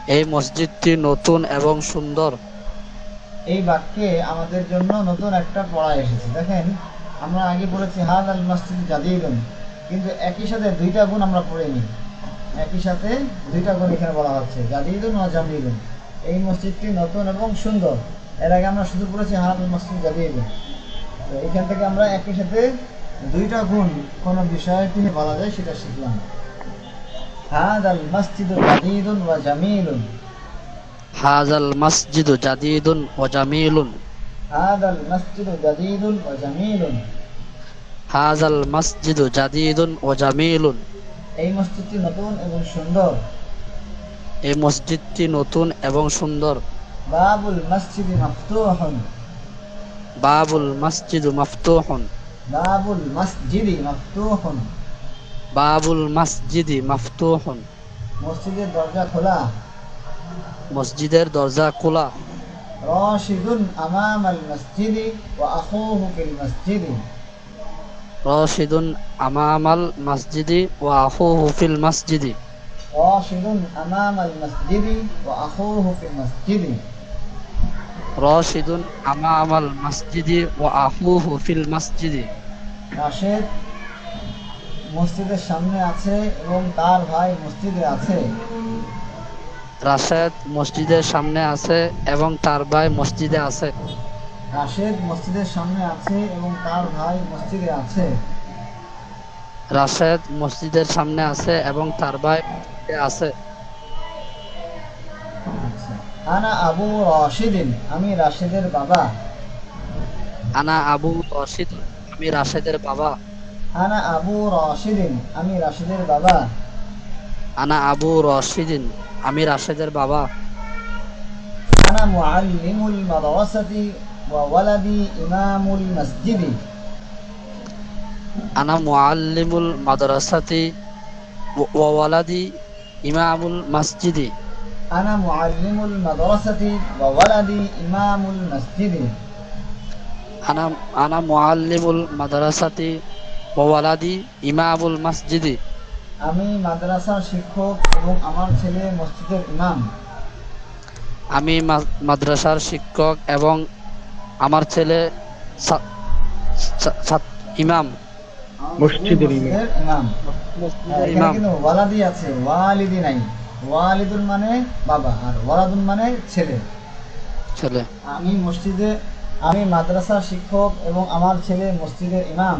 এই মসজিদটি নতুন এবং সুন্দর। এই বাক্যে আমাদের জন্য নতুন একটা পড়া এসেছে। দেখেন, আমরা আগে পড়েছি হাযাল মসজিদ জাদীদুন, কিন্তু একই সাথে দুইটা গুণ আমরা পড়িনি। একই সাথে দুইটা গুণ এখানে বলা হচ্ছে, জাদীদুন ওয়া জামীলুন। এই মসজিদটি নতুন এবং সুন্দর। এর আগে আমরা শুধু পড়েছি হাযাল মসজিদ জাদীদুন। তো এখান থেকে আমরা একই সাথে দুইটা গুণ কোন বিষয়টি বলা যায় সেটা শিখলাম। হাযাল মসজিদু জাদীদুন ওয়া জামীলুন। হাযাল মাসজিদু জাদিদুন ওয়া জামিলুন। হাযাল মসজিদু জাদীদুন ওয়া জামীলুন। হাযাল মাসজিদু জাদিদুন ওয়া জামিলুন। এই মসজিদটি নতুন এবং সুন্দর। এই মসজিদটি নতুন এবং সুন্দর। বাবুল মসজিদি মাফতুহুন। বাবুল মাসজিদু মাফতুহুন। বাবুল মসজিদি মাফতুহুন। বাবুল মাসজিদি মাফতুহুন। মসজিদের দরজা খোলা। মসজিদের দরজা খোলা। রাশিদুন আমামাল মসজিদি ওয়া আখুহু ফিল মসজিদি। রাশিদুন আমামাল মসজিদি ওয়া আখুহু ফিল মসজিদি। রাশিদুন আমামাল মসজিদি ওয়া আখুহু ফিল মসজিদি। রাশিদুন আমামাল মসজিদি ওয়া আখুহু ফিল মসজিদি। রাশেদ মসজিদের সামনে আছে এবং তার ভাই মসজিদে আছে। রাশেদ মসজিদের সামনে আছে এবং তার ভাই মসজিদে আছে। রাশেদ মসজিদের সামনে আছে এবং তার ভাই মসজিদে আছে। রাশেদ মসজিদের সামনে আছে এবং তার ভাই মসজিদে আছে। আনা আবু রাশিদিন। আমি রাশেদের বাবা। আনা আবু রাশিদ। আমি রাশেদের বাবা। আনা আবু রাশিদিন। আমি রাশেদের বাবা। আনা আবু রাশিদিন। আমি রাশেদের বাবা। আনা মুআল্লিমুল মাদ্রাসাতি ওয়া ওয়ালাদি ইমামুল মসজিদি। আনা মুআল্লিমুল মাদ্রাসাতি ওয়া ওয়ালাদি ইমামুল মসজিদি। আনা মুআল্লিমুল মাদ্রাসাতি ওয়া ওয়ালাদি ইমামুল মসজিদি। আনা মুআল্লিমুল মাদ্রাসাতি ওয়া ওয়ালাদি ইমামুল মসজিদি। আমি মাদ্রাসার শিক্ষক এবং আমার ছেলে মসজিদের ইমাম। আমি মাদ্রাসার শিক্ষক এবং আমার ছেলে ইমাম। মসজিদের ইমাম। মসজিদের এখানে ইমাম। কিন্তু ওয়ালাদি আছে, ওয়ালিদি নাই। ওয়ালিদুন মানে বাবা আর ওয়ালাদুন মানে ছেলে। ছেলে। আমি মাদ্রাসার শিক্ষক এবং আমার ছেলে মসজিদের ইমাম।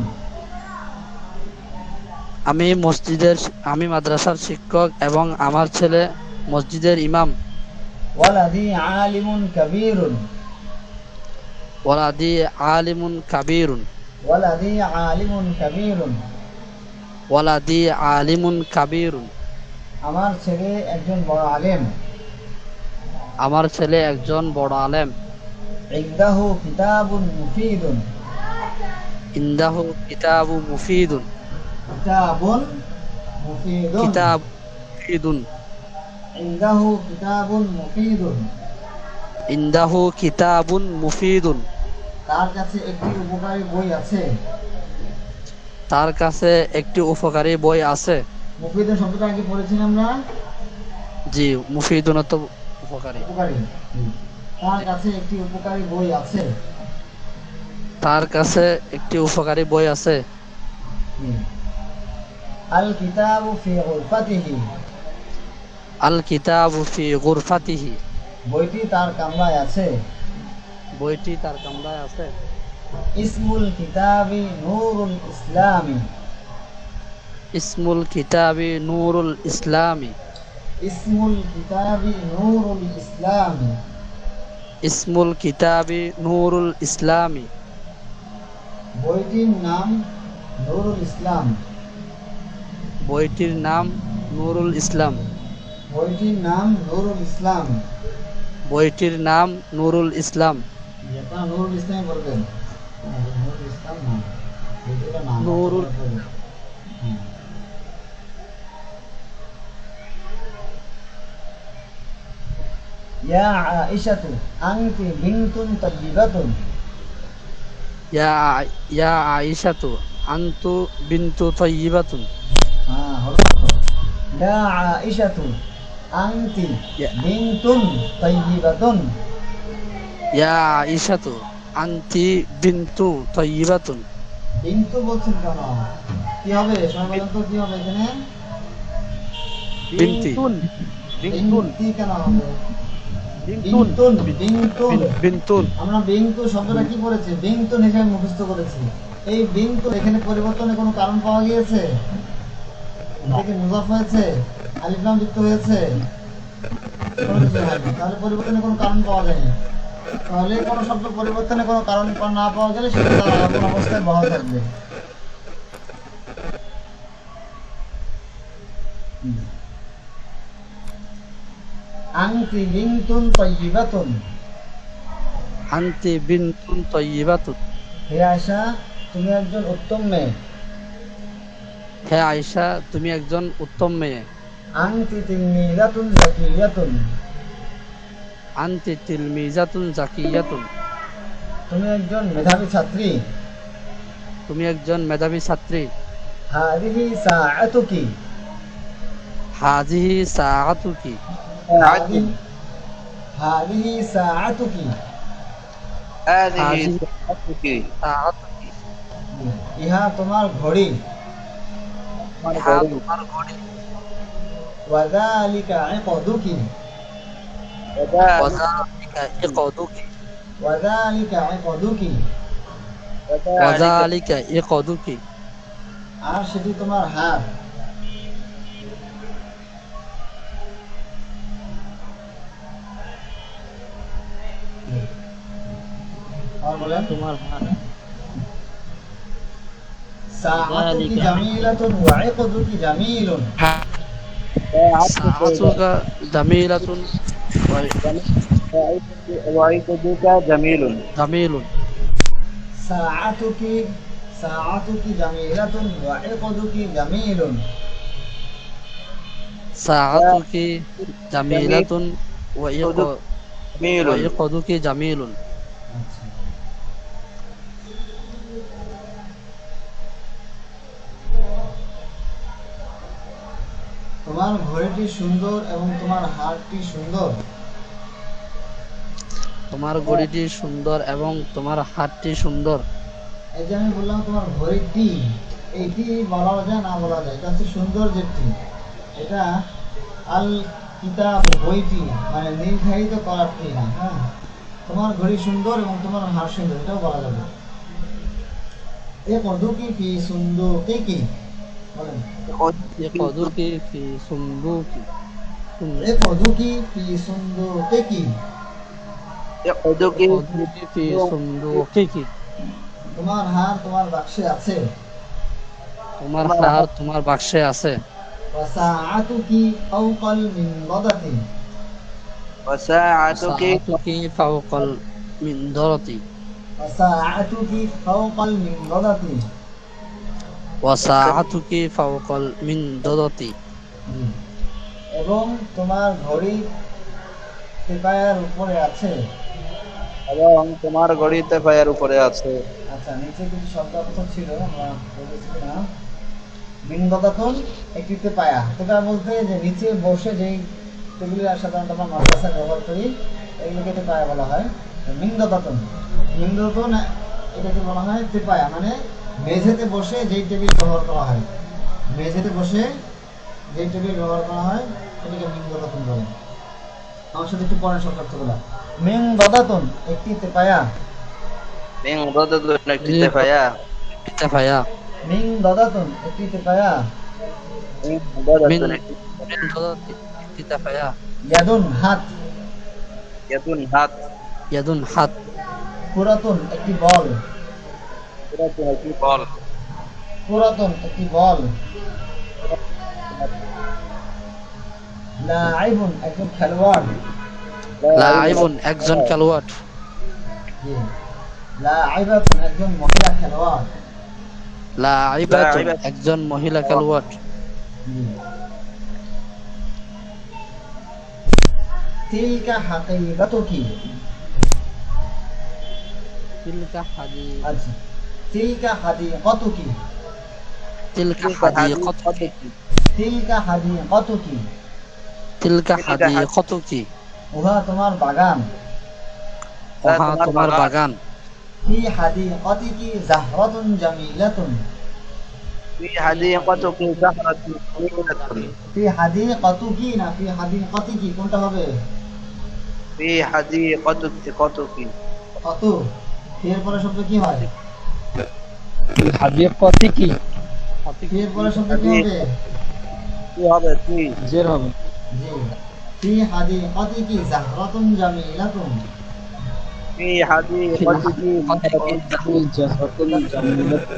আমি মাদ্রাসার শিক্ষক এবং আমার ছেলে মসজিদের ইমাম। ওয়ালাদি আলিমুন কাবীরুন। ওয়ালাদি আলিমুন কাবীরুন। ওয়ালাদি আলিমুন কাবীরুন। ওয়ালাদি আলিমুন কাবীরুন। আমার ছেলে একজন বড় আলেম। আমার ছেলে একজন বড় আলেম। ইনদাহু কিতাবুন মুফিদুন। ইনদাহু কিতাবু মুফিদুন। কিতাবুন মুফিদুন। কিতাব মুফিদুন। ইনদাহু কিতাবুন মুফিদুন। ইনদাহু কিতাবুন মুফিদুন। তার কাছে একটি উপকারী বই আছে। তার কাছে একটি উপকারী বই আছে। মুফিদুন শব্দটা আগে পড়েছি আমরা। জি, মুফিদুন তো উপকারী। উপকারী। তার কাছে একটি উপকারী বই আছে। তার কাছে একটি উপকারী বই আছে। আল কিতাবু ফি গুরফাতিহি, আল কিতাবু ফি গুরফাতিহি, বইটি তার কামরায় আছে। বইটি তার কামরায় আছে। ইসমুল কিতাবি নূরুল ইসলামি, ইসমুল কিতাবি নূরুল ইসলামি, ইসমুল কিতাবি নূরুল ইসলামি, ইসমুল কিতাবি নূরুল ইসলামি, বইটির নাম নূরুল ইসলাম, বইটির নাম নূরুল ইসলাম, বইটির নাম নূরুল ইসলাম। বইটির নাম নূরুল ইসলাম। আপনারা নূরুল ইসলাম বলবেন, নূরুল ইসলাম না, বইটির নাম নূরুল- হুম। ইয়া আয়েশাতু আনতি বিনতুন তাইয়্যিবাতুন, ইয়া আয়েশাতু আনতু বিনতু তাইয়্যিবাতুন, হ্যাঁ হলো তো। ইয়া আয়েশাতু আনতি বিনতুন তাইয়্যিবাতুন, ইয়া আয়েশাতু আনতি বিনতু তাইয়্যিবাতুন। বিন্তু বলছেন কেন? কি হবে সবাই বলেন তো, কি হবে এখানে? বিনতি, বিনতি কেন হবে? বিনতুন। বিনতুন, বিনতুন। বিনতুন, আমরা বিন্তু শব্দটা কি করেছি? বিনতুন হিসেবে মুখস্থ করেছি। এই বিন্তু এখানে পরিবর্তনের কোনো কারণ পাওয়া গিয়েছে? এটা কি মুজাফ হয়েছে? আলিফ লাম যুক্ত হয়েছে? কোনো কিছু হয়নি। তাহলে পরিবর্তনের কোনো কারণ পাওয়া যায়নি। তাহলে কোনো শব্দ পরিবর্তনের কোনো কারণ না পাওয়া গেলে সেটা তার আপন অবস্থায় বহাল থাকবে। আনতি বিনতুন তাইয়্যিবাতুন, আনতি বিনতুন তাইয়্যিবাতুন। হে আয়েশা তুমি একজন উত্তম মেয়ে। হে আয়েশা তুমি একজন উত্তম মেয়ে। আনতি তিলমিজাতুন যাকিয়াতুন, আনতি তিলমিজাতুন জাকিয়াতুন। তুমি একজন মেধাবী ছাত্রী। তুমি একজন মেধাবী ছাত্রী। হাদিহি সাআতুকি, হাযিহি সাআতুকি, হাদিহি সাআতুকি, هذه هذه ساعتك সাআতুকি। ইহা তোমার ঘড়ি। ইহা তোমার ঘড়ি। ওয়াযালিকা ইকদুকি, ওয়াযালিকা ইকদুকি, ওয়াযালিকা ইকদুকি, ওয়াযালিকা ইকদুকি। আর সেটি তোমার হাত। আর বলেন তোমার হাত। সাআতুকি জামিলাতুন ওয়া ইকদুকি জামিলুন, সাআতুকা জামিলাতুন وعيدك جميل জামিলুন। সাআতুকি, সাআতুকি জামিলাতুন ওয়া ইকদুকি জামিলুন, সাআতুকি জামিলাতুন ওয়া جميل ইকদুকি জামিলুন। আচ্ছা। তোমার ঘড়িটি সুন্দর এবং তোমার হারটি সুন্দর। তোমার ঘড়িটি সুন্দর এবং তোমার হাতটি সুন্দর। এই যে আমি বললাম তোমার ঘড়িটি, এইটি বলা যায় না বলা যায়, এটা হচ্ছে সৌন্দর্যের টি। এটা আল কিতাব বইটি মানে নির্ধারিত করার টি না। হ্যাঁ, তোমার ঘড়ি সুন্দর এবং তোমার হার সুন্দর, এটাও বলা যাবে। এ কদুকি ফি সুন্দুকি, বলেন ইকদুকি ফি সুন্দুকি, এ কদুকি ফি সুন্দুকি, يقعدك ইকদুকি ফি সুন্দুকি। তোমার হার তোমার বাক্সে আছে। তোমার হার তোমার বাক্সে আছে। ওয়াসাআতুকি ফাওকাল মিনদাদাতি, وساعتك সাআতুকি ফাওকাল মিনদারাতি, ওয়াসাআতুকি ফাওকাল মিনদাদাতি, ওয়া সাআতুকি ফাওকাল মিনদারাতি। এবং তোমার ঘড়ি টেপায়ার উপরে আছে। এবং তোমার ঘড়িতে পায়ের উপরে আছে। আচ্ছা, নিচে কিছু শব্দ অর্থ ছিল আমরা বলেছি না। মিনদাদাতুন একটি টেপায়া। টেপায়া বলতে যে নিচে বসে যেই টেবিলের সাধারণত আমরা মাদ্রাসায় ব্যবহার করি, এগুলোকে টেপায়া বলা হয়। মিনদাদাতুন, মিনদাদাতুন এটাকে বলা হয় টেপায়া, মানে মেঝেতে বসে যেই টেবিল ব্যবহার করা হয়। মেঝেতে বসে যে টেবিল ব্যবহার করা হয় এটাকে মিং দাদাতুন বলে। আমার সাথে একটু পড়েন সব অর্থগুলা। মিং দাদাতুন একটি তেপায়া, মিং দাদাতুন একটি তেপায়া, ভাইয়া মিং দাদাতুন একটি তেপায়া, মিং মিন দাদাতুন একটি তিতা ভাইয়া ইয়াদুন হাত, ইয়াদুন হাত, ইয়াদুন হাত, কুরাতুন একটি বল, কুরাতুন একটি বল, কুরাতুন একটি বল, লাইবুন একজন খেলোয়াড়, লাইবুন একজন খেলোয়াড়, জি, লাইবাতুন একজন মহিলা খেলোয়াড়, লাইবাতুন একজন মহিলা খেলোয়াড়, জি। তিলকা হাকিবাতুকি, তিলকা হাদি আচ্ছা, তিলকা হাদিকাতুকি, তিলকা হাদিকাতুকি, তিলকা হাদিকাতুকি, তিলকা হাদিকাতুকি, উহা তোমার বাগান, ওহা তোমার বাগান, ফি হাদিকাতিকি জাহরাতুন জামিলাতুন, ফি হাদিকাতুকি জাহরাতুন জামিলাতুন, ফি হাদিকাতুকি না ফি হাদিকাতিকি কোনটা হবে? ফি হাদিকাতুকি কতুকি, কত এর পরে শব্দ কি হয়? হাদিকাতিকি এর পরে শব্দ কি হবে? কি হবে? ফি জের হবে। জি, ফি হাদিকাতিকি জাহরাতুন জামিলাতুন, ফি হাদিকাতুকি জাহরাতুল জামিলাত।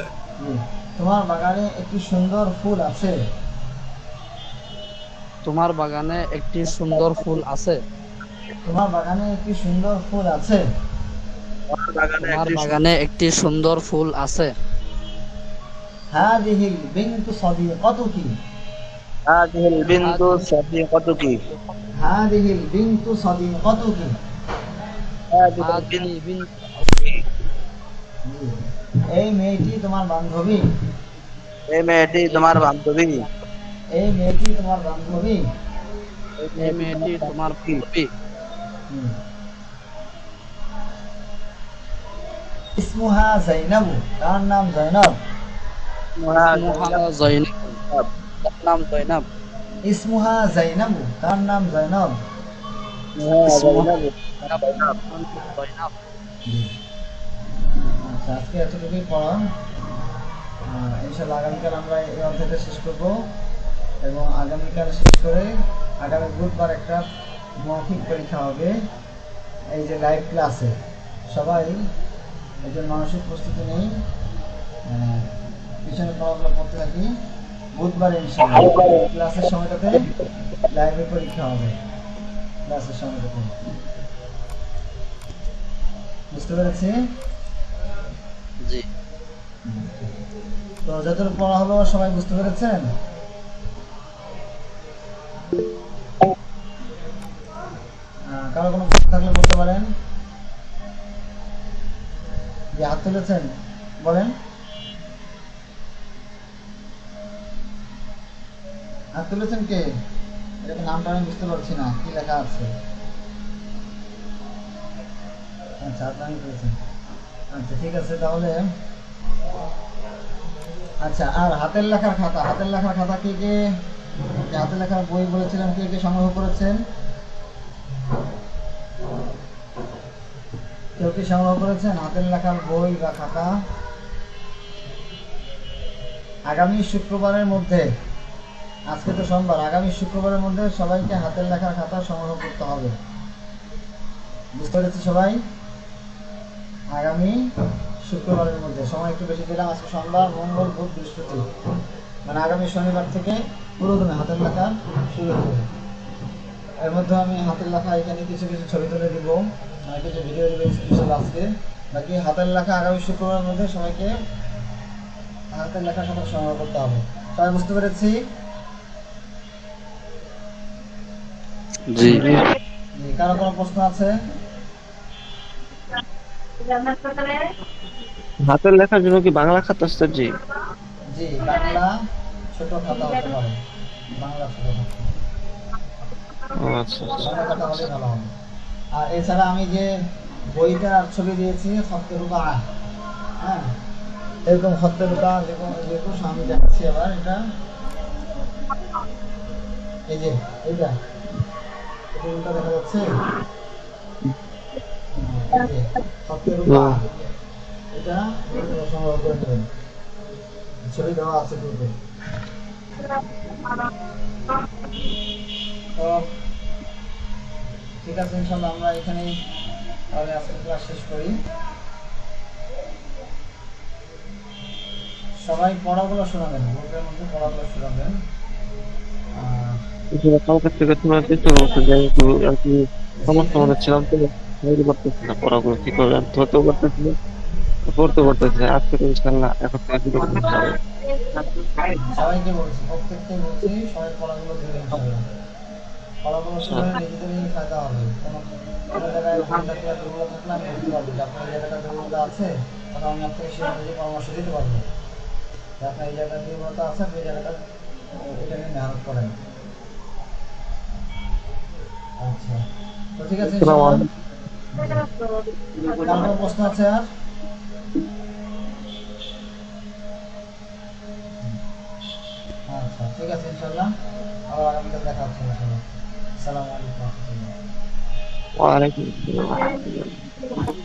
জি, তোমার বাগানে একটি সুন্দর ফুল আছে, তোমার বাগানে একটি সুন্দর ফুল আছে, তোমার বাগানে একটি সুন্দর ফুল আছে, আমার বাগানে তোমার একটি বাগানে একটি সুন্দর ফুল আছে, হাদিহিল বিনতু সাদিকাতুকি, হাদিহিল বিনতু সাদিকাতুকি, হাদিহিল বিনতু সাদিকাতুকি, হাদিহিল বিনতু হাদি বিন জি, এই মেয়েটি তোমার বান্ধবী, এই মেয়েটি তোমার বান্ধবী, এই মেয়েটি তোমার বান্ধবী, এই মেয়েটি তোমার বান্ধবী, হুম। ইসমুহা জাইনাবু, তার নাম জয়নব, ইসমুহা জয়নাব, তার নাম জয়নাব, ইসমুহা জাইনাবু, তার নাম জয়নব, ইসমুহা জয়নাব, জয়নাব। আচ্ছা, আজকে এতটুকুই পড়া। ইনশাআল্লাহ আগামীকাল আমরা এই অধ্যায়টা শেষ করব এবং আগামীকাল শেষ করে আগামী বুধবার একটা মৌখিক পরীক্ষা হবে এই যে লাইভ ক্লাসে। সবাই একজন মানসিক প্রস্তুতি নেই, পিছনে পড়াগুলো পড়তে থাকি। বুধবার ইনশাআল্লাহ ক্লাসের সময়টাতে লাইভে পরীক্ষা হবে, ক্লাসের সময়টাতে। বুঝতে পেরেছি? জি তো যতটুকু পড়া হলো সবাই বুঝতে পেরেছেন? কারো কোনো প্রশ্ন থাকলে বলতে পারেন। যে হাত তুলেছেন বলেন, হাত তুলেছেন কে? এটাকে নামটা আমি বুঝতে পারছি না, কি লেখা আছে? আচ্ছা, আপনারা করেছেন। আচ্ছা, ঠিক আছে তাহলে। আচ্ছা, আর হাতের লেখার খাতা, হাতের লেখার খাতা কে কে, যে হাতের লেখার বই বলেছিলাম, কে কে সংগ্রহ করেছেন? কেউ কি সংগ্রহ করেছেন হাতের লেখার বই বা খাতা? আগামী শুক্রবারের মধ্যে, আজকে তো সোমবার, আগামী শুক্রবারের মধ্যে সবাইকে হাতের লেখার খাতা সংগ্রহ করতে হবে। বুঝতে পেরেছি সবাই? আগামী শুক্রবারের মধ্যে, সময় একটু বেশি দিলাম, আজকে সোমবার, মঙ্গল, বুধ, বৃহস্পতি, মানে আগামী শনিবার থেকে পুরোদমে হাতের লেখা শুরু হবে। এর মধ্যে আমি হাতের লেখা এখানে কিছু কিছু ছবি তুলে দিব, কিছু ভিডিও দিব স্পেশাল আজকে। বাকি হাতের লেখা আগামী শুক্রবারের মধ্যে সবাইকে হাতের লেখার সাথে সংগ্রহ করতে হবে। সবাই বুঝতে পেরেছি? জি কারো কোনো প্রশ্ন আছে? হাতের লেখার জন্য কি বাংলা খাতা স্যার? জি জি, বাংলা ছোট খাতা হতে পারে, বাংলা ছোট খাতা, আচ্ছা বাংলা খাতা হলে ভালো হবে। আর এছাড়া আমি যে বইটার ছবি দিয়েছি খত্তেরুকা, হ্যাঁ, এরকম খত্তেরুকা যেরকম আমি দেখাচ্ছি আবার, এটা এই যে এটা এটা উল্টা দেখা যাচ্ছে। এই যে সত্যের উপর এটা সংগ্রহ করে নেবেন, ছবি দেওয়া আছে গ্রুপে। তো ঠিক আছে, ইনশাল্লাহ আমরা এখানেই তাহলে আজকের ক্লাস শেষ করি। সবাই পড়াগুলো শোনাবেন, গ্রুপের মধ্যে পড়াগুলো শোনাবেন। কালকের থেকে শোনার চেষ্টা করতে যাই একটু আর কি, সমস্যা মনে ছিলাম তো, বুঝতে পারতেছি না পড়াগুলো কি করবে, আমি ধরতেও পারতেছি না, পড়তে পারতেছি না। আজকে তো ইনশাল্লাহ এখন থেকে শুরু করতে হবে। সবাইকে বলছি, প্রত্যেককে বলছি, সবাই পড়াগুলো দেবেন ইনশাল্লাহ। পড়াগুলো শুনে নিজেদেরই ফায়দা হবে। কোনো জায়গায় ঘন্টা করে দুর্বল থাকলে আমি বুঝতে পারবো যে আপনার এই জায়গাটা দুর্বলতা আছে, তখন আমি আপনাকে সেই অনুযায়ী পরামর্শ দিতে পারবো যে আপনার এই জায়গায় দুর্বলতা আছে, আপনি এই জায়গাটা এটা নিয়ে মেহনত করেন। আচ্ছা, তো ঠিক আছে ইনশাআল্লাহ। কার প্রশ্ন আছে আর? আচ্ছা ঠিক আছে ইনশাআল্লাহ, আবার আগামীকাল দেখা হচ্ছে ইনশাআল্লাহ। আসসালামু আলাইকুম ওয়া রাহমাতুল্লাহ। ওয়ালাইকুম আসসালাম।